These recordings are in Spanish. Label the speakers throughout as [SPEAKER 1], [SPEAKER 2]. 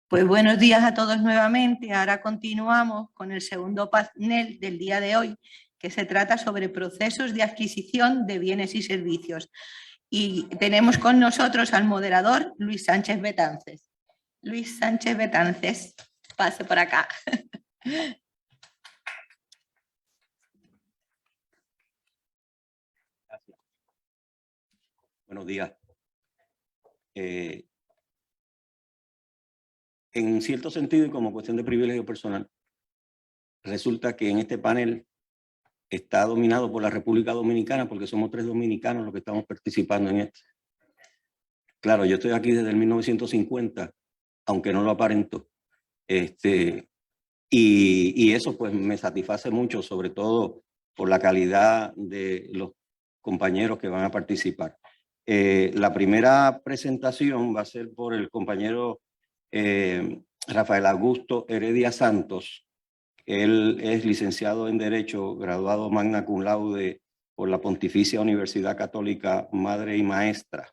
[SPEAKER 1] Pues buenos días a todos nuevamente. Ahora continuamos con el segundo panel del día de hoy, que se trata sobre procesos de adquisición de bienes y servicios. Y tenemos con nosotros al moderador Luis Sánchez Betances. Luis Sánchez Betances, pase por acá.
[SPEAKER 2] Gracias. Buenos días. En cierto sentido y como cuestión de privilegio personal, resulta que en este panel está dominado por la República Dominicana porque somos 3 dominicanos los que estamos participando en esto. Claro, yo estoy aquí desde el 1950, aunque no lo aparento. Y eso pues me satisface mucho, sobre todo por la calidad de los compañeros que van a participar. La primera presentación va a ser por el compañero Rafael Augusto Heredia Santos. Él es licenciado en Derecho, graduado magna cum laude por la Pontificia Universidad Católica Madre y Maestra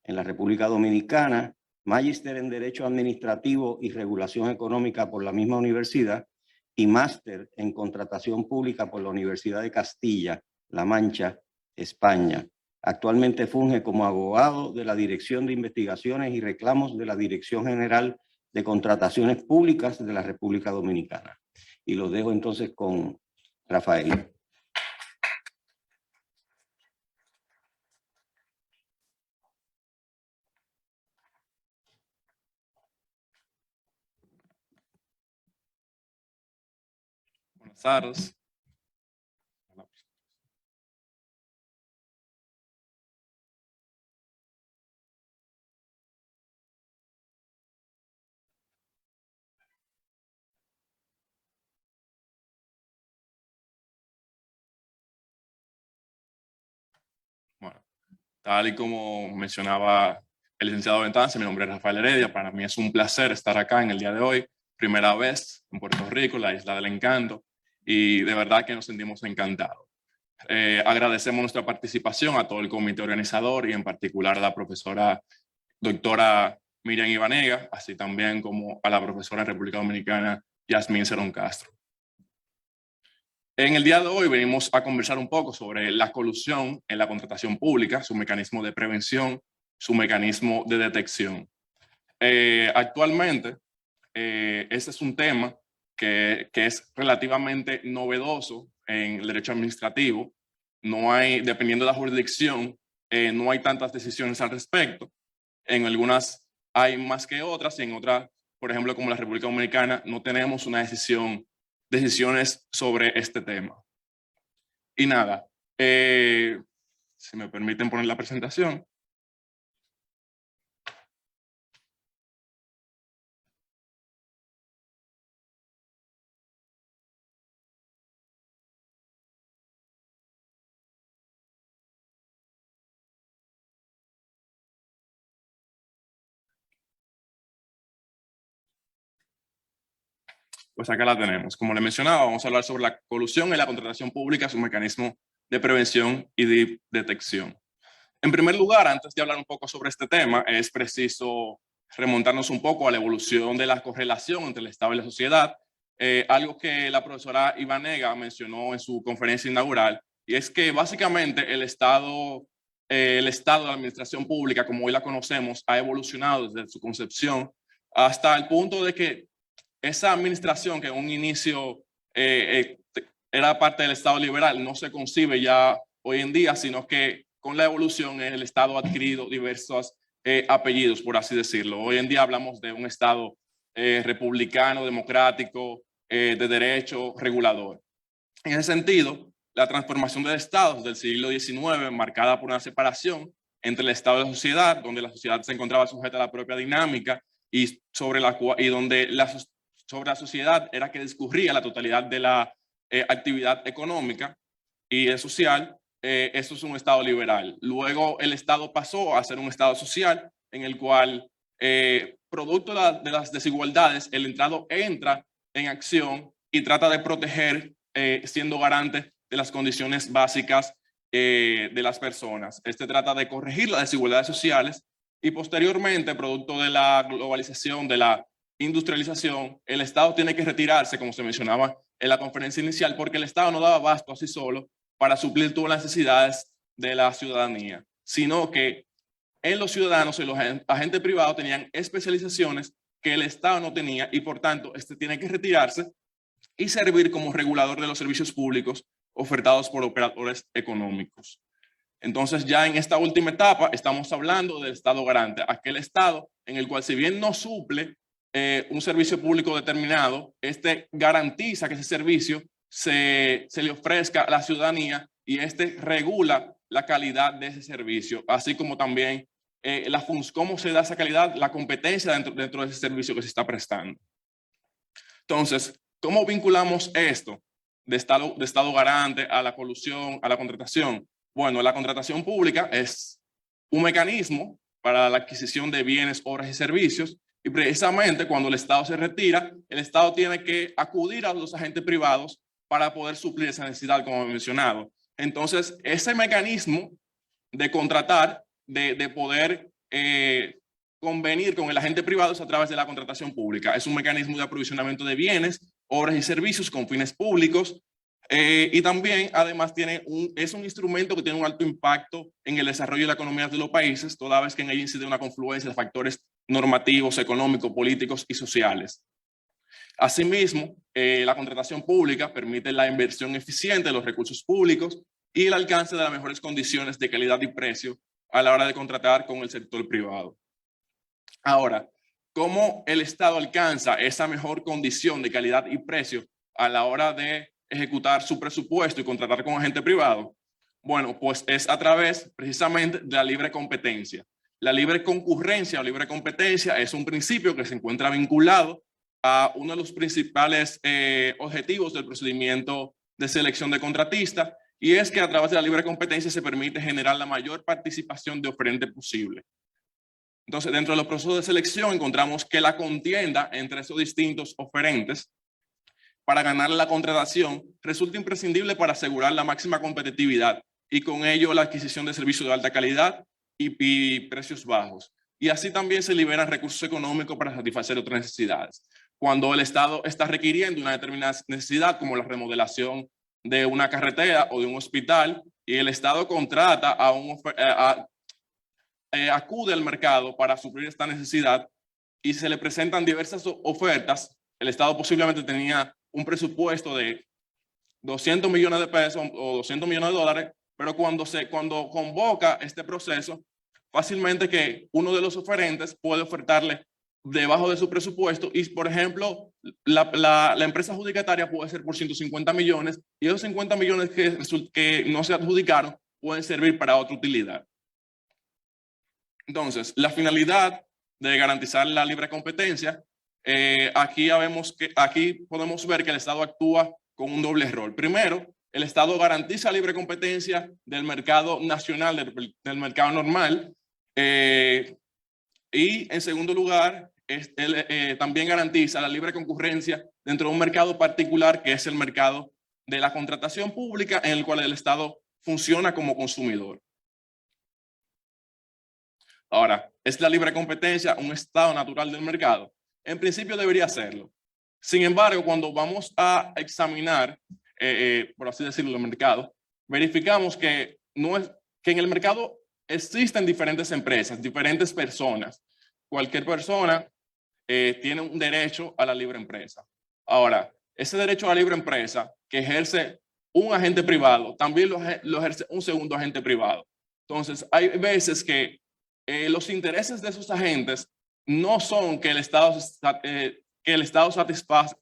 [SPEAKER 2] en la República Dominicana, magíster en Derecho Administrativo y Regulación Económica por la misma universidad y máster en Contratación Pública por la Universidad de Castilla-La Mancha, España. Actualmente funge como abogado de la Dirección de Investigaciones y Reclamos de la Dirección General de Contrataciones Públicas de la República Dominicana. Y lo dejo entonces con Rafael.
[SPEAKER 3] Buenas tardes. Bueno, tal y como mencionaba el licenciado Betances, mi nombre es Rafael Heredia. Para mí es un placer estar acá en el día de hoy. Primera vez en Puerto Rico, la Isla del Encanto, y de verdad que nos sentimos encantados. Agradecemos nuestra participación a todo el comité organizador y en particular a la profesora doctora Miriam Ibanega, así también como a la profesora en República Dominicana Yasmín Cerón Castro. En el día de hoy venimos a conversar un poco sobre la colusión en la contratación pública, su mecanismo de prevención, su mecanismo de detección. Actualmente, este es un tema que es relativamente novedoso en el derecho administrativo. No hay, dependiendo de la jurisdicción, no hay tantas decisiones al respecto. En algunas hay más que otras y en otras, por ejemplo, como la República Dominicana, no tenemos una decisiones sobre este tema. Y nada, si me permiten poner la presentación. Pues acá la tenemos. Como le mencionaba, vamos a hablar sobre la colusión en la contratación pública, su mecanismo de prevención y de detección. En primer lugar, antes de hablar un poco sobre este tema, es preciso remontarnos un poco a la evolución de la correlación entre el Estado y la sociedad, algo que la profesora Ibanega mencionó en su conferencia inaugural, y es que básicamente el Estado de la administración pública, como hoy la conocemos, ha evolucionado desde su concepción hasta el punto de que esa administración que en un inicio era parte del Estado liberal no se concibe ya hoy en día, sino que con la evolución el Estado ha adquirido diversos apellidos, por así decirlo. Hoy en día hablamos de un Estado republicano, democrático, de derecho, regulador. En ese sentido, la transformación del Estado del siglo XIX, marcada por una separación entre el Estado y la sociedad, donde la sociedad se encontraba sujeta a la propia dinámica y donde sobre la sociedad era que discurría la totalidad de la actividad económica y social. Eso es un Estado liberal. Luego el Estado pasó a ser un Estado social en el cual, producto de las desigualdades, el Estado entra en acción y trata de proteger, siendo garante de las condiciones básicas de las personas. Trata de corregir las desigualdades sociales y posteriormente, producto de la globalización, de la industrialización, el Estado tiene que retirarse, como se mencionaba en la conferencia inicial, porque el Estado no daba abasto así solo para suplir todas las necesidades de la ciudadanía, sino que en los ciudadanos y los agentes privados tenían especializaciones que el Estado no tenía y por tanto este tiene que retirarse y servir como regulador de los servicios públicos ofertados por operadores económicos. Entonces ya en esta última etapa estamos hablando del Estado garante, aquel Estado en el cual si bien no suple un servicio público determinado, este garantiza que ese servicio se le ofrezca a la ciudadanía y este regula la calidad de ese servicio, así como también cómo se da esa calidad, la competencia dentro de ese servicio que se está prestando. Entonces, ¿cómo vinculamos esto de Estado garante a la colusión, a la contratación? Bueno, la contratación pública es un mecanismo para la adquisición de bienes, obras y servicios, y precisamente cuando el Estado se retira, el Estado tiene que acudir a los agentes privados para poder suplir esa necesidad, como he mencionado. Entonces, ese mecanismo de contratar, de poder convenir con el agente privado es a través de la contratación pública. Es un mecanismo de aprovisionamiento de bienes, obras y servicios con fines públicos y también, además, es un instrumento que tiene un alto impacto en el desarrollo de la economía de los países, toda vez que en ella incide una confluencia de factores normativos, económicos, políticos y sociales. Asimismo, la contratación pública permite la inversión eficiente de los recursos públicos y el alcance de las mejores condiciones de calidad y precio a la hora de contratar con el sector privado. Ahora, ¿cómo el Estado alcanza esa mejor condición de calidad y precio a la hora de ejecutar su presupuesto y contratar con agente privado? Bueno, pues es a través precisamente de la libre competencia. La libre concurrencia o libre competencia es un principio que se encuentra vinculado a uno de los principales objetivos del procedimiento de selección de contratistas, y es que a través de la libre competencia se permite generar la mayor participación de oferente posible. Entonces, dentro de los procesos de selección encontramos que la contienda entre esos distintos oferentes para ganar la contratación resulta imprescindible para asegurar la máxima competitividad y con ello la adquisición de servicios de alta calidad y precios bajos. Y así también se liberan recursos económicos para satisfacer otras necesidades. Cuando el Estado está requiriendo una determinada necesidad, como la remodelación de una carretera o de un hospital, y el Estado contrata acude al mercado para suplir esta necesidad y se le presentan diversas ofertas, el Estado posiblemente tenía un presupuesto de 200 millones de pesos o 200 millones de dólares, pero cuando convoca este proceso, fácilmente que uno de los oferentes puede ofertarle debajo de su presupuesto y, por ejemplo, la empresa adjudicataria puede ser por 150 millones y esos 50 millones que no se adjudicaron pueden servir para otra utilidad. Entonces, la finalidad de garantizar la libre competencia, aquí podemos ver que el Estado actúa con un doble rol. Primero, el Estado garantiza libre competencia del mercado nacional, del mercado normal, y en segundo lugar, también garantiza la libre concurrencia dentro de un mercado particular que es el mercado de la contratación pública, en el cual el Estado funciona como consumidor. Ahora, ¿es la libre competencia un estado natural del mercado? En principio debería serlo. Sin embargo, cuando vamos a examinar, por así decirlo, el mercado, verificamos que en el mercado existen diferentes empresas, diferentes personas. Cualquier persona tiene un derecho a la libre empresa. Ahora, ese derecho a la libre empresa que ejerce un agente privado, también lo ejerce un segundo agente privado. Entonces, hay veces que los intereses de esos agentes no son que el Estado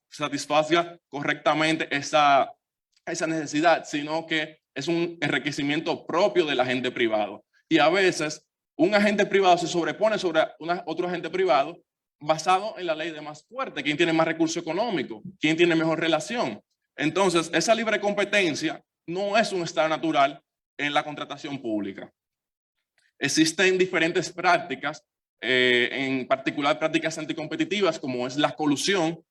[SPEAKER 3] satisfaga correctamente esa necesidad, sino que es un enriquecimiento propio del agente privado. Y a veces un agente privado se sobrepone sobre otro agente privado basado en la ley de más fuerte, quién tiene más recurso económico, quién tiene mejor relación. Entonces, esa libre competencia no es un estado natural en la contratación pública. Existen diferentes prácticas, en particular prácticas anticompetitivas, como es la colusión,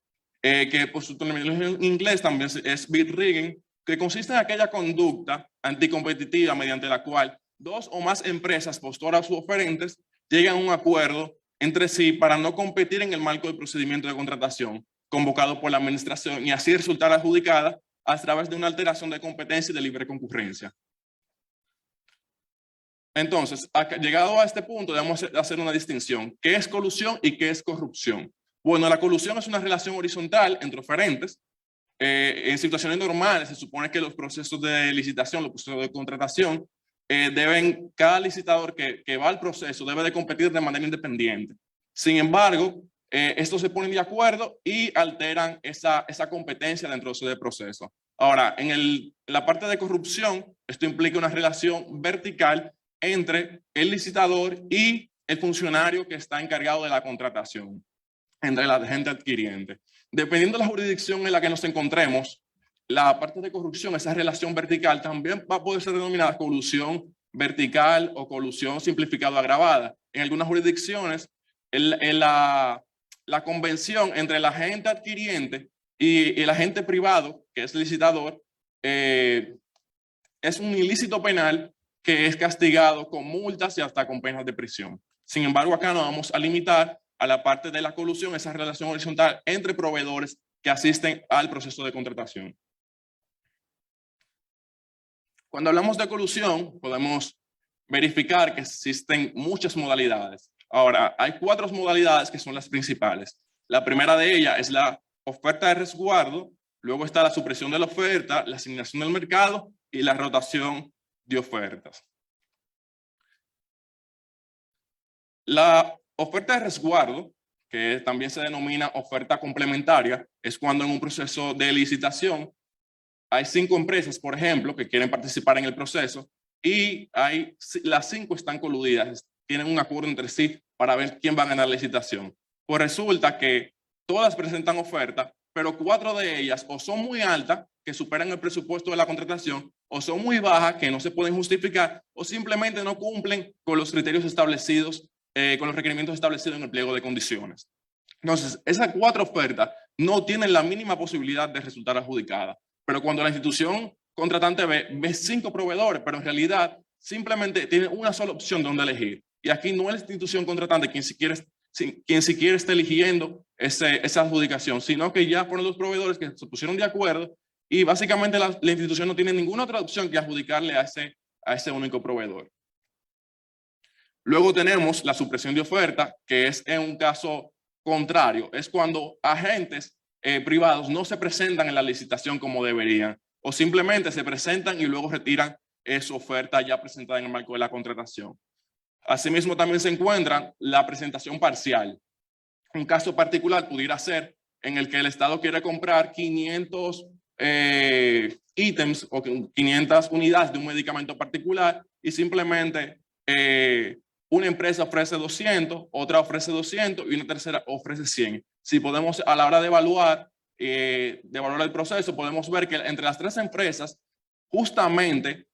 [SPEAKER 3] que por su terminología en inglés también es bid rigging, que consiste en aquella conducta anticompetitiva mediante la cual dos o más empresas posturas u oferentes llegan a un acuerdo entre sí para no competir en el marco del procedimiento de contratación convocado por la administración y así resultar adjudicada a través de una alteración de competencia y de libre concurrencia. Entonces, llegado a este punto, debemos hacer una distinción. ¿Qué es colusión y qué es corrupción? Bueno, la colusión es una relación horizontal entre oferentes. En situaciones normales, se supone que los procesos de licitación, los procesos de contratación, cada licitador que va al proceso debe de competir de manera independiente. Sin embargo, estos se ponen de acuerdo y alteran esa competencia dentro de ese proceso. Ahora, en la parte de corrupción, esto implica una relación vertical entre el licitador y el funcionario que está encargado de la contratación, entre la agente adquiriente. Dependiendo de la jurisdicción en la que nos encontremos, la parte de corrupción, esa relación vertical, también va a poder ser denominada colusión vertical o colusión simplificada o agravada. En algunas jurisdicciones, la convención entre el agente adquiriente y el agente privado, que es licitador, es un ilícito penal que es castigado con multas y hasta con penas de prisión. Sin embargo, acá nos vamos a limitar a la parte de la colusión, esa relación horizontal entre proveedores que asisten al proceso de contratación. Cuando hablamos de colusión, podemos verificar que existen muchas modalidades. Ahora, hay 4 modalidades que son las principales. La primera de ellas es la oferta de resguardo, luego está la supresión de la oferta, la asignación del mercado y la rotación de ofertas. La oferta de resguardo, que también se denomina oferta complementaria, es cuando en un proceso de licitación hay 5 empresas, por ejemplo, que quieren participar en el proceso y las 5 están coludidas, tienen un acuerdo entre sí para ver quién va a ganar la licitación. Pues resulta que todas presentan oferta, pero 4 de ellas o son muy altas, que superan el presupuesto de la contratación, o son muy bajas, que no se pueden justificar, o simplemente no cumplen con los criterios establecidos, con los requerimientos establecidos en el pliego de condiciones. Entonces, esas 4 ofertas no tienen la mínima posibilidad de resultar adjudicadas. Pero cuando la institución contratante ve 5 proveedores, pero en realidad simplemente tiene una sola opción donde elegir. Y aquí no es la institución contratante quien siquiera está eligiendo esa adjudicación, sino que ya fueron los proveedores que se pusieron de acuerdo y básicamente la institución no tiene ninguna otra opción que adjudicarle a ese único proveedor. Luego tenemos la supresión de oferta, que es en un caso contrario. Es cuando agentes privados no se presentan en la licitación como deberían, o simplemente se presentan y luego retiran su oferta ya presentada en el marco de la contratación. Asimismo, también se encuentra la presentación parcial. Un caso particular pudiera ser en el que el Estado quiere comprar 500 ítems o 500 unidades de un medicamento particular y simplemente una empresa ofrece 200, otra ofrece 200 y una tercera ofrece 100. Si podemos, a la hora de evaluar el proceso, podemos ver que entre las 3 empresas justamente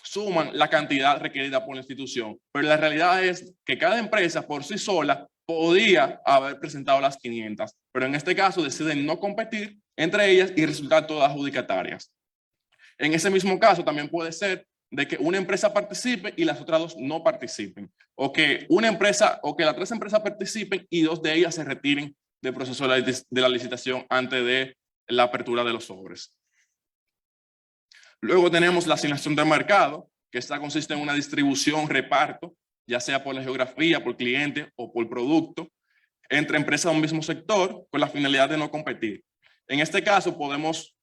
[SPEAKER 3] suman la cantidad requerida por la institución. Pero la realidad es que cada empresa por sí sola podía haber presentado las 500, pero en este caso deciden no competir entre ellas y resultar todas adjudicatarias. En ese mismo caso también puede ser de que una empresa participe y las otras 2 no participen, o que las 3 empresas participen y 2 de ellas se retiren del proceso de la licitación antes de la apertura de los sobres. Luego tenemos la asignación de mercado, que esta consiste en una distribución, reparto, ya sea por la geografía, por cliente o por producto, entre empresas de un mismo sector con la finalidad de no competir. En este caso podemos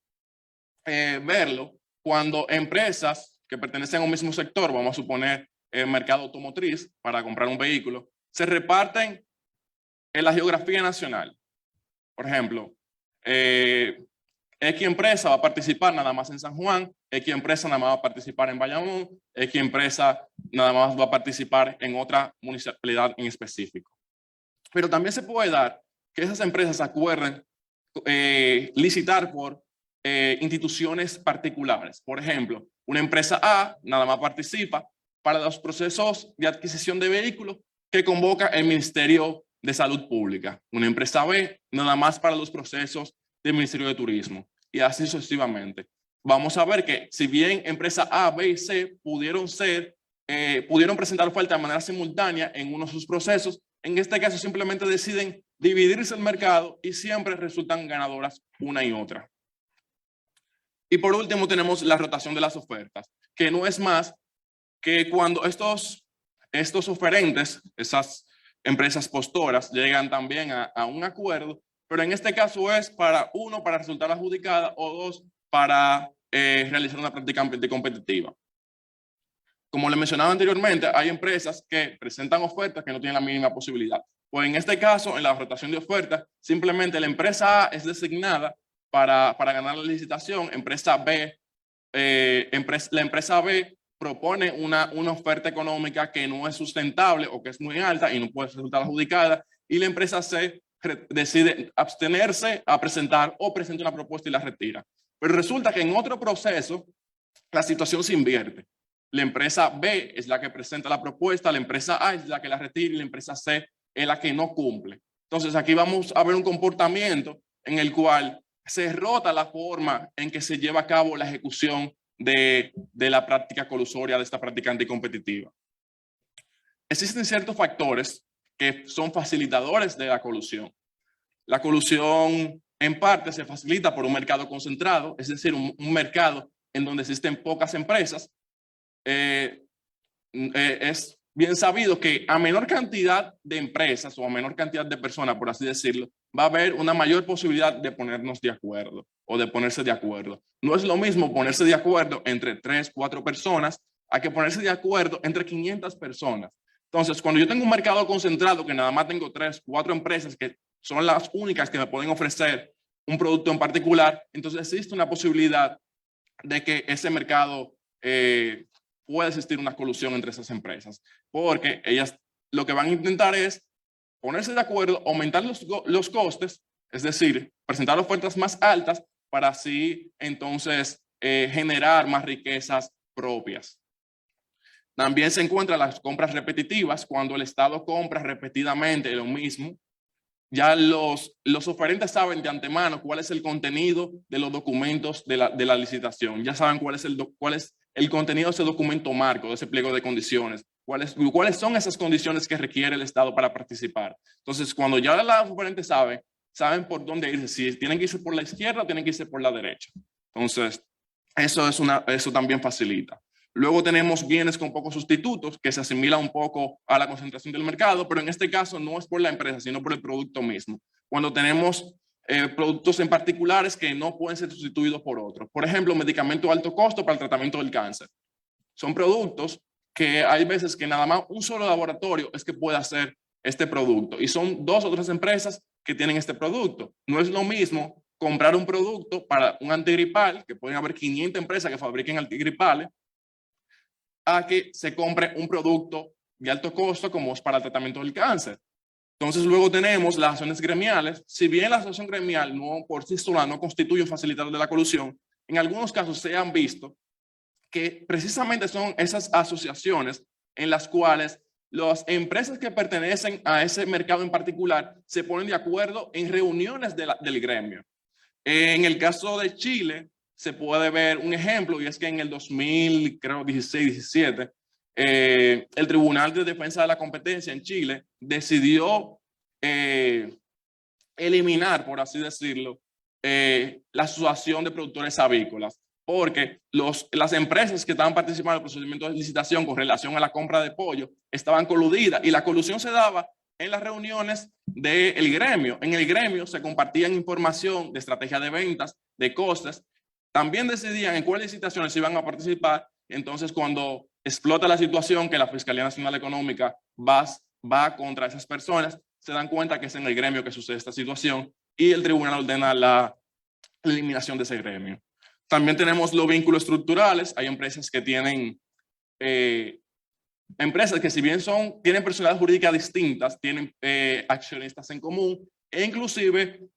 [SPEAKER 3] verlo cuando empresas que pertenecen a un mismo sector, vamos a suponer el mercado automotriz para comprar un vehículo, se reparten en la geografía nacional. Por ejemplo, X empresa va a participar nada más en San Juan, X empresa nada más va a participar en Bayamón, X empresa nada más va a participar en otra municipalidad en específico. Pero también se puede dar que esas empresas acuerden licitar por instituciones particulares. Por ejemplo, una empresa A nada más participa para los procesos de adquisición de vehículos que convoca el Ministerio de Salud Pública. Una empresa B nada más para los procesos del Ministerio de Turismo y así sucesivamente. Vamos a ver que si bien empresa A, B y C pudieron ser pudieron presentar ofertas de manera simultánea en uno de sus procesos. En este caso simplemente deciden dividirse el mercado y siempre resultan ganadoras una y otra. Y por último tenemos la rotación de las ofertas, que no es más que cuando estos oferentes, esas empresas postoras, llegan también a un acuerdo, pero en este caso es para resultar adjudicada, o dos, para realizar una práctica competitiva. Como le mencionaba anteriormente, hay empresas que presentan ofertas que no tienen la mínima posibilidad. Pues en este caso, en la rotación de ofertas, simplemente la empresa A es designada para ganar la licitación. La empresa B propone una oferta económica que no es sustentable o que es muy alta y no puede resultar adjudicada, y la empresa C decide abstenerse a presentar o presenta una propuesta y la retira. Pero resulta que en otro proceso la situación se invierte. La empresa B es la que presenta la propuesta, la empresa A es la que la retira y la empresa C es la que no cumple. Entonces aquí vamos a ver un comportamiento en el cual se rota la forma en que se lleva a cabo la ejecución de la práctica colusoria, de esta práctica anticompetitiva. Existen ciertos factores que son facilitadores de la colusión. La colusión en parte se facilita por un mercado concentrado, es decir, un mercado en donde existen pocas empresas. Es bien sabido que a menor cantidad de empresas o a menor cantidad de personas, por así decirlo, va a haber una mayor posibilidad de ponernos de acuerdo o de ponerse de acuerdo. No es lo mismo ponerse de acuerdo entre 3, 4 personas a que ponerse de acuerdo entre 500 personas. Entonces, cuando yo tengo un mercado concentrado que nada más tengo 3, 4 empresas que son las únicas que me pueden ofrecer un producto en particular, entonces existe una posibilidad de que ese mercado pueda existir una colusión entre esas empresas, porque ellas lo que van a intentar es ponerse de acuerdo, aumentar los costes, es decir, presentar ofertas más altas para así entonces generar más riquezas propias. También se encuentran las compras repetitivas, cuando el Estado compra repetidamente lo mismo. Ya los oferentes saben de antemano cuál es el contenido de los documentos de la licitación. Ya saben cuál es el contenido de ese documento marco, de ese pliego de condiciones. ¿Cuáles son esas condiciones que requiere el Estado para participar? Entonces, cuando ya los oferentes saben por dónde irse, si tienen que irse por la izquierda o tienen que irse por la derecha. Entonces, eso también facilita. Luego tenemos bienes con pocos sustitutos, que se asimila un poco a la concentración del mercado, pero en este caso no es por la empresa, sino por el producto mismo. Cuando tenemos productos en particulares que no pueden ser sustituidos por otros. Por ejemplo, medicamentos de alto costo para el tratamiento del cáncer. Son productos que hay veces que nada más un solo laboratorio es que puede hacer este producto, y son 2 o 3 empresas que tienen este producto. No es lo mismo comprar un producto para un antigripal, que pueden haber 500 empresas que fabriquen antigripales, a que se compre un producto de alto costo como es para el tratamiento del cáncer. Entonces luego tenemos las acciones gremiales. Si bien la asociación gremial no por sí sola no constituye un facilitador de la colusión, en algunos casos se han visto que precisamente son esas asociaciones en las cuales las empresas que pertenecen a ese mercado en particular se ponen de acuerdo en reuniones del gremio. En el caso de Chile, se puede ver un ejemplo, y es que en el 2016-17, el Tribunal de Defensa de la Competencia en Chile decidió eliminar, por así decirlo, la asociación de productores avícolas, porque las empresas que estaban participando en el procedimiento de licitación con relación a la compra de pollo estaban coludidas, y la colusión se daba en las reuniones del gremio. En el gremio se compartían información de estrategia de ventas, de costes. También decidían en cuáles licitaciones se iban a participar. Entonces, cuando explota la situación que la Fiscalía Nacional Económica va contra esas personas, se dan cuenta que es en el gremio que sucede esta situación y el tribunal ordena la eliminación de ese gremio. También tenemos los vínculos estructurales. Hay empresas que tienen, si bien tienen personalidades jurídicas distintas, tienen accionistas en común, e inclusive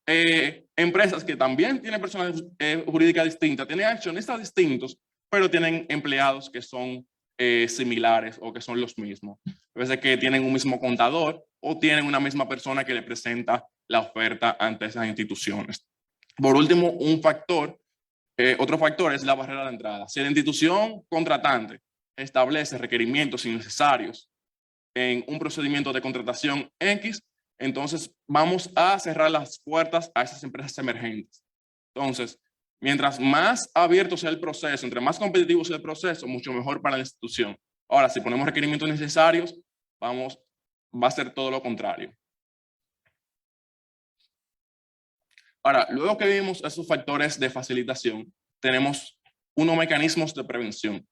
[SPEAKER 3] empresas que también tienen personalidades jurídicas distintas, tienen accionistas distintos, pero tienen empleados que son similares o que son los mismos. A veces que tienen un mismo contador o tienen una misma persona que le presenta la oferta ante esas instituciones. Por último, otro factor es la barrera de entrada. Si la institución contratante establece requerimientos innecesarios en un procedimiento de contratación X, entonces vamos a cerrar las puertas a esas empresas emergentes. Entonces, mientras más abierto sea el proceso, entre más competitivo sea el proceso, mucho mejor para la institución. Ahora, si ponemos requerimientos necesarios, va a ser todo lo contrario. Ahora, luego que vimos esos factores de facilitación, tenemos unos mecanismos de prevención.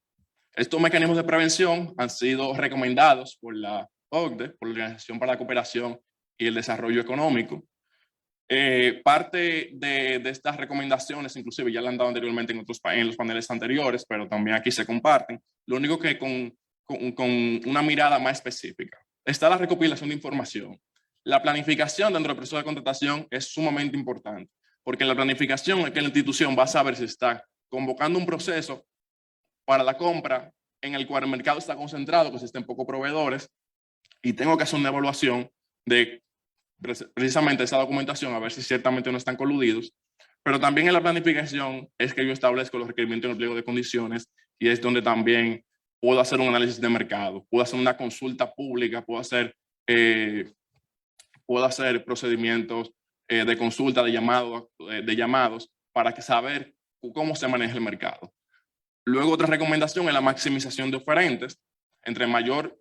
[SPEAKER 3] Estos mecanismos de prevención han sido recomendados por la OCDE, por la Organización para la Cooperación y el Desarrollo Económico. Parte de estas recomendaciones, inclusive ya la han dado anteriormente en los paneles anteriores, pero también aquí se comparten. Lo único que con una mirada más específica. Está la recopilación de información. La planificación dentro del proceso de contratación es sumamente importante, porque la planificación es que la institución va a saber si está convocando un proceso para la compra en el cual el mercado está concentrado, que existen pocos proveedores, y tengo que hacer una evaluación de precisamente esa documentación, a ver si ciertamente no están coludidos, pero también en la planificación es que yo establezco los requerimientos en el pliego de condiciones, y es donde también puedo hacer un análisis de mercado, puedo hacer una consulta pública, puedo hacer procedimientos de consulta, de llamados, para saber cómo se maneja el mercado. Luego, otra recomendación es la maximización de oferentes. Entre mayor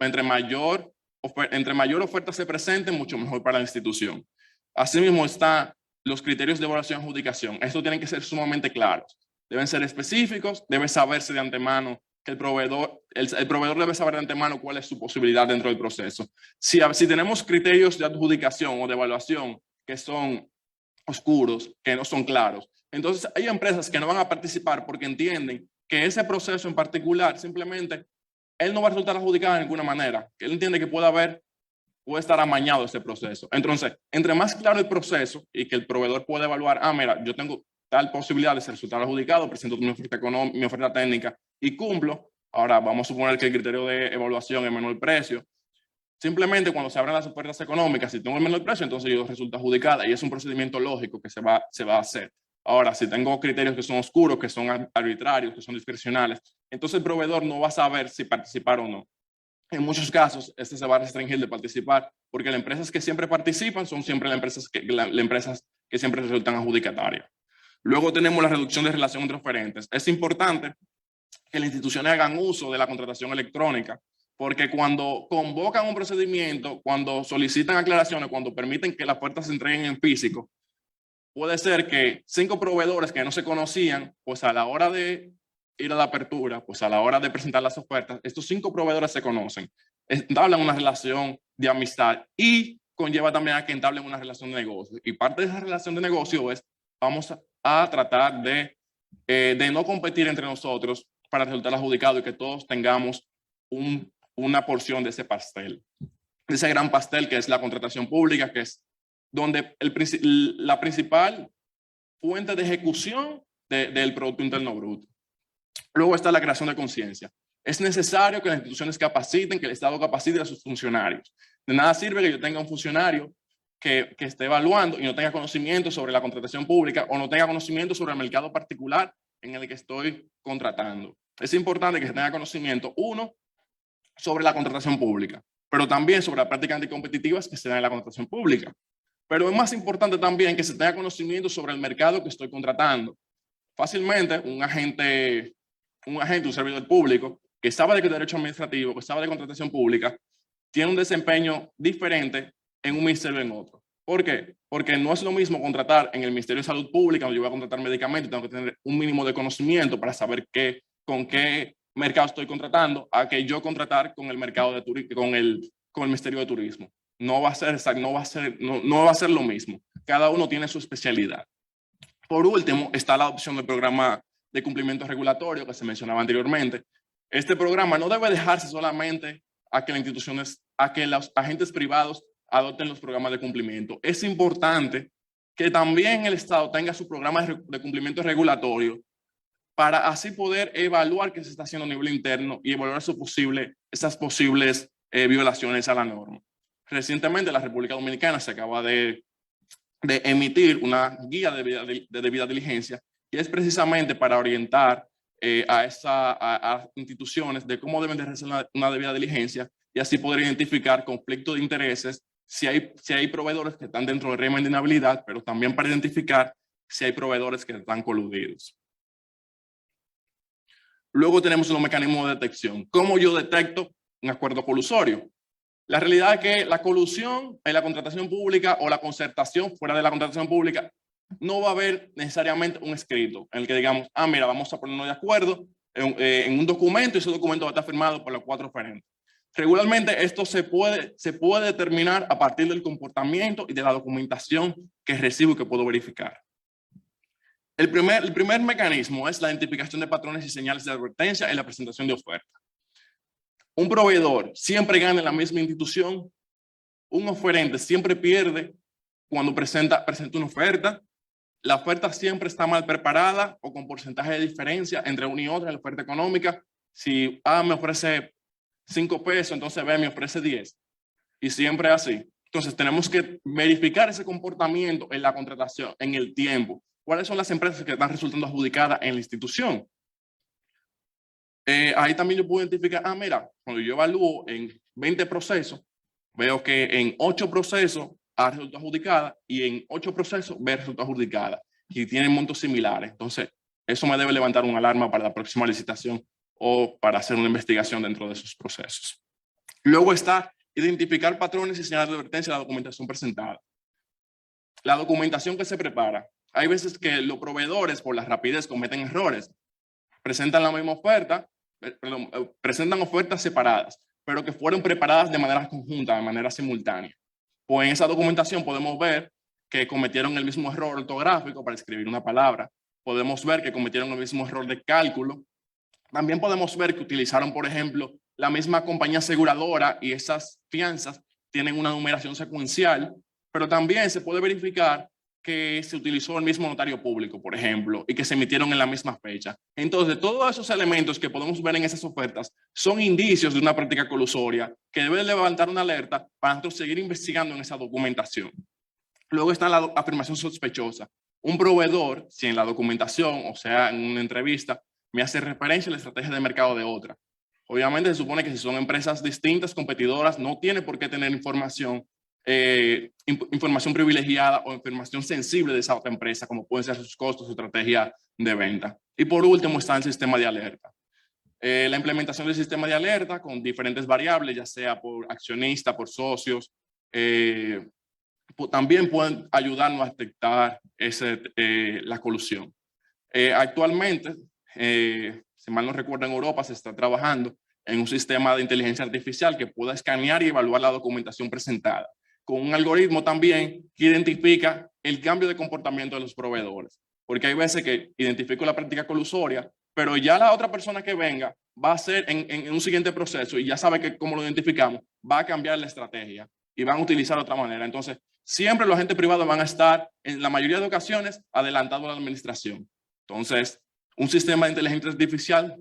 [SPEAKER 3] oferta se presente, mucho mejor para la institución. Asimismo, están los criterios de evaluación y adjudicación. Estos tienen que ser sumamente claros. Deben ser específicos, debe saberse de antemano que el proveedor debe saber de antemano cuál es su posibilidad dentro del proceso. Si tenemos criterios de adjudicación o de evaluación que son oscuros, que no son claros, entonces hay empresas que no van a participar porque entienden que ese proceso en particular simplemente él no va a resultar adjudicado de ninguna manera, que él entiende que puede estar amañado ese proceso. Entonces, entre más claro el proceso y que el proveedor pueda evaluar, mira, yo tengo tal posibilidad de ser resultado adjudicado, presento mi oferta técnica y cumplo. Ahora vamos a suponer que el criterio de evaluación es menor precio. Simplemente cuando se abran las ofertas económicas, si tengo el menor precio, entonces yo resulto adjudicada y es un procedimiento lógico que se va a hacer. Ahora, si tengo criterios que son oscuros, que son arbitrarios, que son discrecionales, entonces el proveedor no va a saber si participar o no. En muchos casos, este se va a restringir de participar porque las empresas que siempre participan son siempre las empresas que siempre resultan adjudicatarias. Luego tenemos la reducción de relación entre oferentes. Es importante que las instituciones hagan uso de la contratación electrónica, porque cuando convocan un procedimiento, cuando solicitan aclaraciones, cuando permiten que las puertas se entreguen en físico, puede ser que 5 proveedores que no se conocían, pues a la hora de ir a la apertura, pues a la hora de presentar las ofertas, estos 5 proveedores se conocen, entablan una relación de amistad y conlleva también a que entablen una relación de negocio. Y parte de esa relación de negocio es, vamos a tratar de no competir entre nosotros para resultar adjudicado y que todos tengamos una porción de ese pastel, de ese gran pastel que es la contratación pública, que es donde la principal fuente de ejecución del Producto Interno Bruto. Luego está la creación de conciencia. Es necesario que las instituciones capaciten, que el Estado capacite a sus funcionarios. De nada sirve que yo tenga un funcionario que esté evaluando y no tenga conocimiento sobre la contratación pública o no tenga conocimiento sobre el mercado particular en el que estoy contratando. Es importante que se tenga conocimiento, uno, sobre la contratación pública, pero también sobre las prácticas anticompetitivas que se dan en la contratación pública. Pero es más importante también que se tenga conocimiento sobre el mercado que estoy contratando. Fácilmente, un agente, un servidor público que sabe de derecho administrativo, que sabe de contratación pública, tiene un desempeño diferente en un ministerio y en otro. ¿Por qué? Porque no es lo mismo contratar en el Ministerio de Salud Pública, donde yo voy a contratar medicamentos, tengo que tener un mínimo de conocimiento para saber con qué mercado estoy contratando, a que yo contratar con el mercado de con el Ministerio de Turismo. No va a ser lo mismo. Cada uno tiene su especialidad. Por último, está la adopción del programa de cumplimiento regulatorio que se mencionaba anteriormente. Este programa no debe dejarse solamente a que los agentes privados adopten los programas de cumplimiento. Es importante que también el Estado tenga su programa de cumplimiento regulatorio para así poder evaluar qué se está haciendo a nivel interno y evaluar esas posibles violaciones a la norma. Recientemente, la República Dominicana se acaba de emitir una guía de debida diligencia, y es precisamente para orientar a instituciones de cómo deben de realizar una debida diligencia y así poder identificar conflictos de intereses, si hay proveedores que están dentro del régimen de inhabilidad, pero también para identificar si hay proveedores que están coludidos. Luego tenemos los mecanismos de detección. ¿Cómo yo detecto un acuerdo colusorio? La realidad es que la colusión en la contratación pública o la concertación fuera de la contratación pública no va a haber necesariamente un escrito en el que digamos, mira, vamos a ponernos de acuerdo en un documento y ese documento va a estar firmado por los 4 oferentes. Regularmente esto se puede determinar a partir del comportamiento y de la documentación que recibo y que puedo verificar. El primer mecanismo es la identificación de patrones y señales de advertencia en la presentación de oferta. Un proveedor siempre gana en la misma institución. Un oferente siempre pierde cuando presenta una oferta. La oferta siempre está mal preparada o con porcentaje de diferencia entre una y otra en la oferta económica. Si A me ofrece 5 pesos, entonces B me ofrece 10. Y siempre así. Entonces tenemos que verificar ese comportamiento en la contratación, en el tiempo. ¿Cuáles son las empresas que están resultando adjudicadas en la institución? Ahí también yo puedo identificar, mira, cuando yo evalúo en 20 procesos, veo que en 8 procesos A resultado adjudicada y en 8 procesos B resultado adjudicada y tienen montos similares. Entonces, eso me debe levantar una alarma para la próxima licitación o para hacer una investigación dentro de esos procesos. Luego está identificar patrones y señales de advertencia de la documentación presentada. La documentación que se prepara. Hay veces que los proveedores por la rapidez cometen errores. Presentan la misma oferta, presentan ofertas separadas, pero que fueron preparadas de manera conjunta, de manera simultánea. Pues en esa documentación podemos ver que cometieron el mismo error ortográfico para escribir una palabra. Podemos ver que cometieron el mismo error de cálculo. También podemos ver que utilizaron, por ejemplo, la misma compañía aseguradora y esas fianzas tienen una numeración secuencial, pero también se puede verificar que se utilizó el mismo notario público, por ejemplo, y que se emitieron en la misma fecha. Entonces, todos esos elementos que podemos ver en esas ofertas son indicios de una práctica colusoria que debe levantar una alerta para nosotros seguir investigando en esa documentación. Luego está la afirmación sospechosa. Un proveedor, si en la documentación, o sea, en una entrevista, me hace referencia a la estrategia de mercado de otra. Obviamente se supone que si son empresas distintas, competidoras, no tiene por qué tener información privilegiada o información sensible de esa otra empresa, como pueden ser sus costos, su estrategia de venta. Y por último está el sistema de alerta. La implementación del sistema de alerta con diferentes variables, ya sea por accionista, por socios, también pueden ayudarnos a detectar la colusión. Actualmente, si mal no recuerdo, en Europa se está trabajando en un sistema de inteligencia artificial que pueda escanear y evaluar la documentación presentada, con un algoritmo también que identifica el cambio de comportamiento de los proveedores. Porque hay veces que identifico la práctica colusoria, pero ya la otra persona que venga va a hacer en un siguiente proceso y ya sabe que cómo lo identificamos, va a cambiar la estrategia y van a utilizar otra manera. Entonces, siempre los agentes privados van a estar, en la mayoría de ocasiones, adelantados a la administración. Entonces, un sistema de inteligencia artificial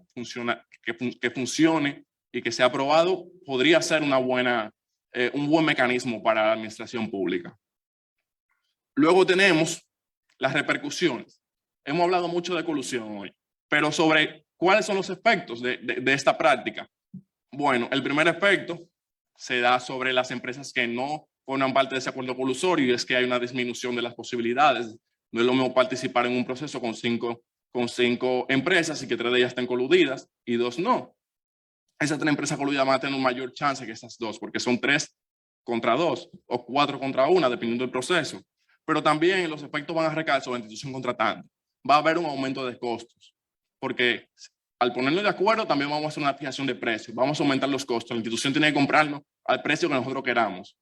[SPEAKER 3] que funcione y que sea aprobado podría ser un buen mecanismo para la administración pública. Luego tenemos las repercusiones. Hemos hablado mucho de colusión hoy, pero sobre cuáles son los efectos de esta práctica. Bueno, el primer efecto se da sobre las empresas que no forman parte de ese acuerdo colusorio y es que hay una disminución de las posibilidades. No es lo mismo participar en un proceso con cinco empresas y que 3 de ellas estén coludidas y 2 no. Esas 3 empresas coludidas van a tener un mayor chance que esas 2 porque son 3 contra 2 o 4 contra 1 dependiendo del proceso. Pero también los efectos van a recaer sobre la institución contratante. Va a haber un aumento de costos porque al ponernos de acuerdo también vamos a hacer una fijación de precios. Vamos a aumentar los costos. La institución tiene que comprarnos al precio que nosotros queramos.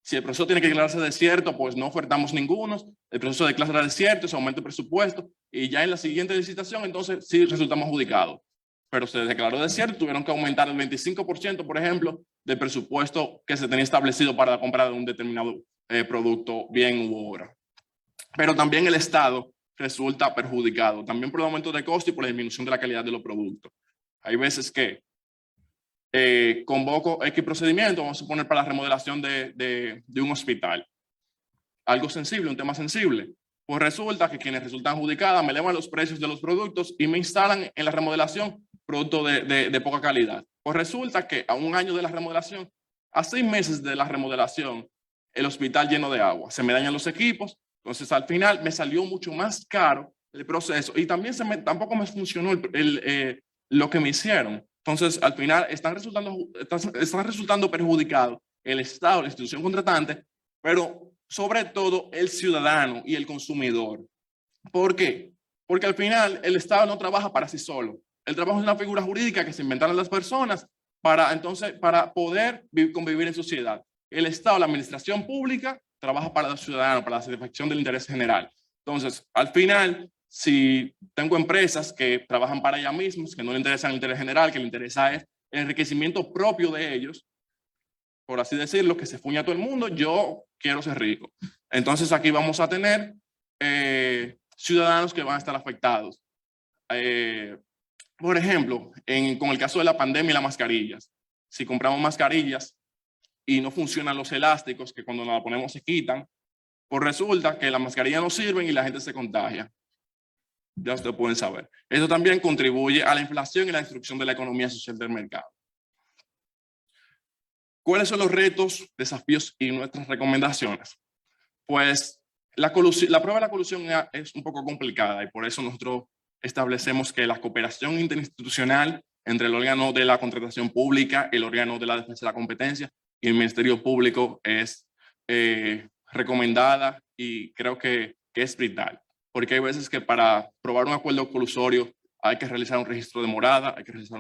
[SPEAKER 3] Si el proceso tiene que declararse desierto, pues no ofertamos ninguno. El proceso de declararse desierto, se aumenta el presupuesto y ya en la siguiente licitación entonces sí resultamos adjudicados. Pero se declaró desierto, tuvieron que aumentar el 25%, por ejemplo, del presupuesto que se tenía establecido para la compra de un determinado producto, bien u obra. Pero también el Estado resulta perjudicado, también por el aumento de costo y por la disminución de la calidad de los productos. Hay veces que convoco X procedimiento, vamos a suponer para la remodelación de un hospital. Algo sensible, un tema sensible. Pues resulta que quienes resultan adjudicadas me elevan los precios de los productos y me instalan en la remodelación producto de poca calidad. Pues resulta que a un año de la remodelación, a 6 meses de la remodelación, el hospital lleno de agua, se me dañan los equipos, entonces al final me salió mucho más caro el proceso y también tampoco me funcionó lo que me hicieron. Entonces al final están resultando perjudicados el Estado, la institución contratante, pero sobre todo el ciudadano y el consumidor. ¿Por qué? Porque al final el Estado no trabaja para sí solo. El trabajo es una figura jurídica que se inventaron las personas para poder convivir en sociedad. El Estado, la administración pública, trabaja para los ciudadanos, para la satisfacción del interés general. Entonces, al final, si tengo empresas que trabajan para ellas mismas, que no le interesa el interés general, que le interesa es el enriquecimiento propio de ellos, por así decirlo, que se fuña a todo el mundo, yo quiero ser rico. Entonces aquí vamos a tener ciudadanos que van a estar afectados. Por ejemplo, con el caso de la pandemia y las mascarillas. Si compramos mascarillas y no funcionan los elásticos, que cuando nos la ponemos se quitan, pues resulta que las mascarillas no sirven y la gente se contagia. Ya ustedes pueden saber. Eso también contribuye a la inflación y la destrucción de la economía social del mercado. ¿Cuáles son los retos, desafíos y nuestras recomendaciones? Pues la prueba de la colusión es un poco complicada y por eso nosotros establecemos que la cooperación interinstitucional entre el órgano de la contratación pública, el órgano de la defensa de la competencia y el Ministerio Público es recomendada y creo que es vital. Porque hay veces que para probar un acuerdo colusorio hay que realizar un registro de morada, hay que realizar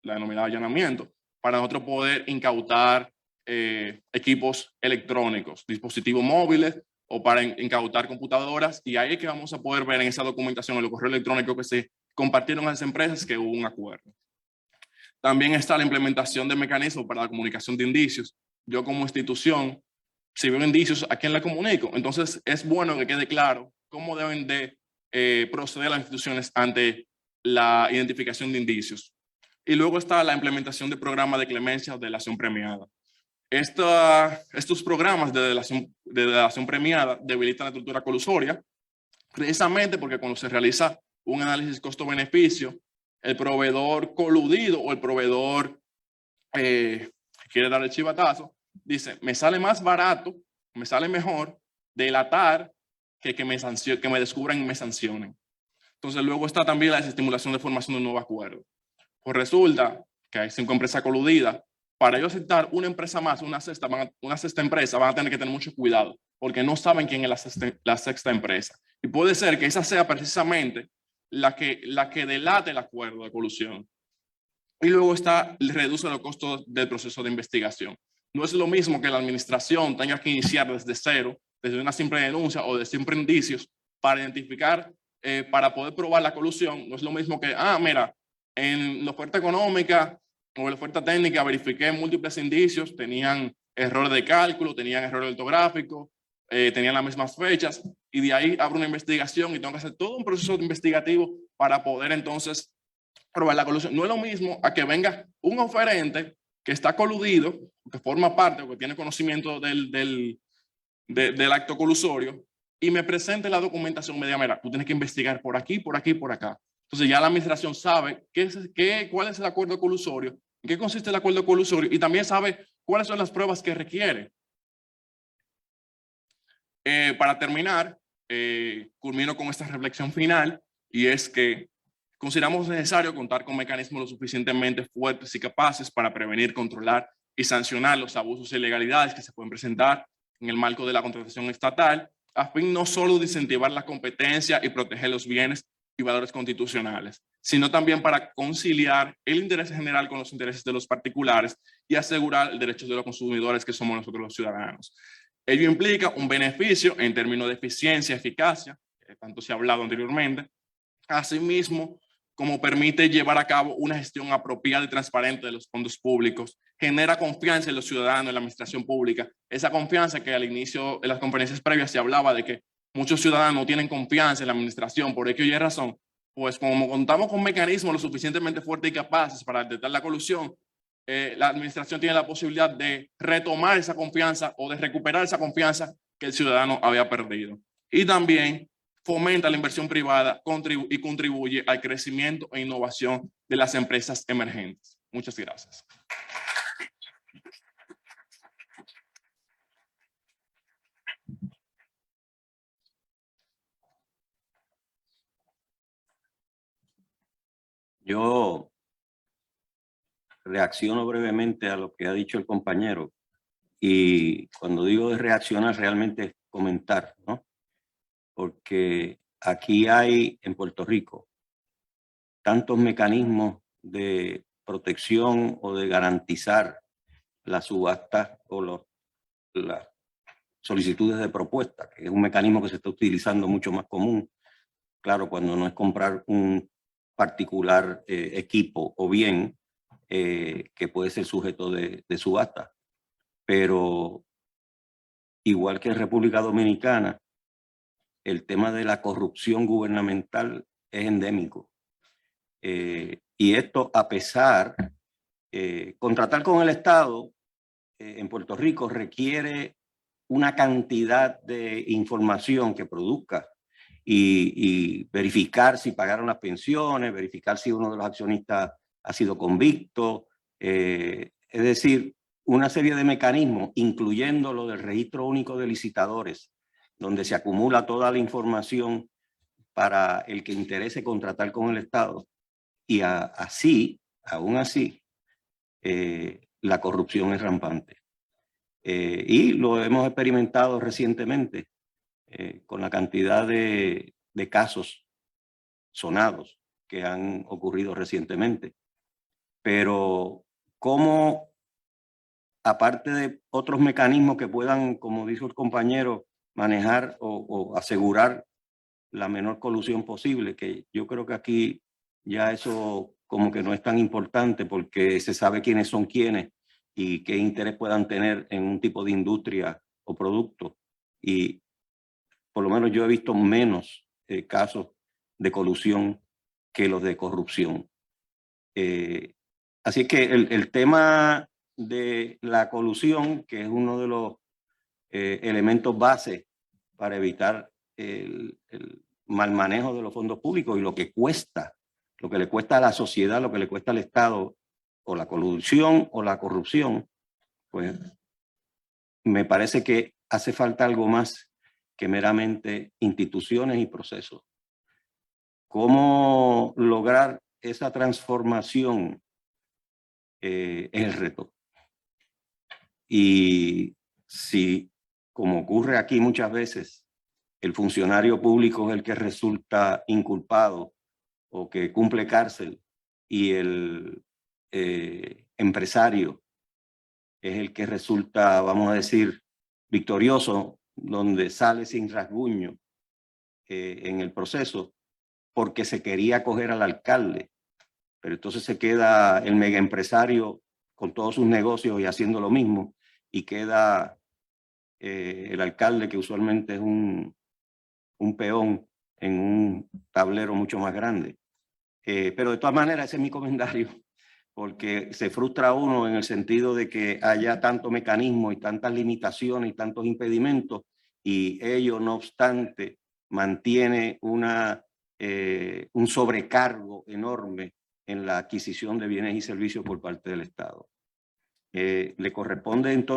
[SPEAKER 3] la denominada allanamiento, para nosotros poder incautar equipos electrónicos, dispositivos móviles o para incautar computadoras, y ahí es que vamos a poder ver en esa documentación, en los correos electrónicos que se compartieron a las empresas, que hubo un acuerdo. También está la implementación de mecanismos para la comunicación de indicios. Yo como institución, si veo indicios, ¿a quién le comunico? Entonces es bueno que quede claro cómo deben de proceder las instituciones ante la identificación de indicios. Y luego está la implementación de programas de clemencia o de delación premiada. Estos programas de delación premiada debilitan la estructura colusoria, precisamente porque cuando se realiza un análisis costo-beneficio, el proveedor coludido o el proveedor que quiere dar el chivatazo, dice, me sale más barato, me sale mejor delatar que me descubran y me sancionen. Entonces luego está también la desestimulación de formación de un nuevo acuerdo. Pues resulta que hay 5 empresas coludidas. Para ellos aceptar una empresa más, una sexta empresa, van a tener que tener mucho cuidado, porque no saben quién es la sexta empresa. Y puede ser que esa sea precisamente la que delate el acuerdo de colusión. Y luego está el reduce los costos del proceso de investigación. No es lo mismo que la administración tenga que iniciar desde cero, desde una simple denuncia o de simple indicios, para identificar, para poder probar la colusión. No es lo mismo que, mira, en la oferta económica o en la oferta técnica verifiqué múltiples indicios, tenían errores de cálculo, tenían errores ortográficos, tenían las mismas fechas, y de ahí abro una investigación y tengo que hacer todo un proceso investigativo para poder entonces probar la colusión. No es lo mismo a que venga un oferente que está coludido, que forma parte o que tiene conocimiento del acto colusorio, y me presente la documentación, me diga, mira, tú tienes que investigar por aquí, por aquí, por acá. Entonces ya la administración sabe cuál es el acuerdo colusorio, en qué consiste el acuerdo colusorio, y también sabe cuáles son las pruebas que requiere. Para terminar, culmino con esta reflexión final, y es que consideramos necesario contar con mecanismos lo suficientemente fuertes y capaces para prevenir, controlar y sancionar los abusos e ilegalidades que se pueden presentar en el marco de la contratación estatal, a fin no solo de incentivar la competencia y proteger los bienes y valores constitucionales, sino también para conciliar el interés general con los intereses de los particulares y asegurar el derecho de los consumidores, que somos nosotros los ciudadanos. Ello implica un beneficio en términos de eficiencia, eficacia, que tanto se ha hablado anteriormente, asimismo como permite llevar a cabo una gestión apropiada y transparente de los fondos públicos, genera confianza en los ciudadanos, en la administración pública, esa confianza que al inicio de las conferencias previas se hablaba de que muchos ciudadanos no tienen confianza en la administración, por X o Y razón. Pues como contamos con mecanismos lo suficientemente fuertes y capaces para detectar la colusión, la administración tiene la posibilidad de retomar esa confianza o de recuperar esa confianza que el ciudadano había perdido. Y también fomenta la inversión privada y contribuye al crecimiento e innovación de las empresas emergentes. Muchas gracias.
[SPEAKER 2] Yo reacciono brevemente a lo que ha dicho el compañero, y cuando digo de reaccionar realmente es comentar, ¿no? Porque aquí hay en Puerto Rico tantos mecanismos de protección o de garantizar la subasta o las solicitudes de propuesta, que es un mecanismo que se está utilizando mucho más común, claro, cuando no es comprar un particular equipo o bien que puede ser sujeto de subasta. Pero igual que en República Dominicana, el tema de la corrupción gubernamental es endémico. Y esto a pesar, contratar con el Estado en Puerto Rico requiere una cantidad de información que produzca y verificar si pagaron las pensiones, verificar si uno de los accionistas ha sido convicto, es decir, una serie de mecanismos, incluyendo lo del registro único de licitadores, donde se acumula toda la información para el que interese contratar con el Estado. Y aún así, la corrupción es rampante. Y lo hemos experimentado recientemente con la cantidad de casos sonados que han ocurrido recientemente. Pero ¿cómo, aparte de otros mecanismos que puedan, como dijo el compañero, manejar o asegurar la menor colusión posible, que yo creo que aquí ya eso como que no es tan importante porque se sabe quiénes son quiénes y qué interés puedan tener en un tipo de industria o producto? Y por lo menos yo he visto menos casos de colusión que los de corrupción. Así que el tema de la colusión, que es uno de los elementos base para evitar el mal manejo de los fondos públicos y lo que le cuesta a la sociedad, lo que le cuesta al Estado, o la colusión o la corrupción, pues me parece que hace falta algo más que meramente instituciones y procesos. ¿Cómo lograr esa transformación? Es el reto. Y si, como ocurre aquí muchas veces, el funcionario público es el que resulta inculpado o que cumple cárcel y el empresario es el que resulta, vamos a decir, victorioso, donde sale sin rasguño en el proceso porque se quería coger al alcalde, pero entonces se queda el mega empresario con todos sus negocios y haciendo lo mismo, y queda el alcalde, que usualmente es un peón en un tablero mucho más grande. Pero de todas maneras ese es mi comentario, porque se frustra uno en el sentido de que haya tanto mecanismo y tantas limitaciones y tantos impedimentos, y ello no obstante mantiene un sobrecargo enorme en la adquisición de bienes y servicios por parte del Estado. Le corresponde entonces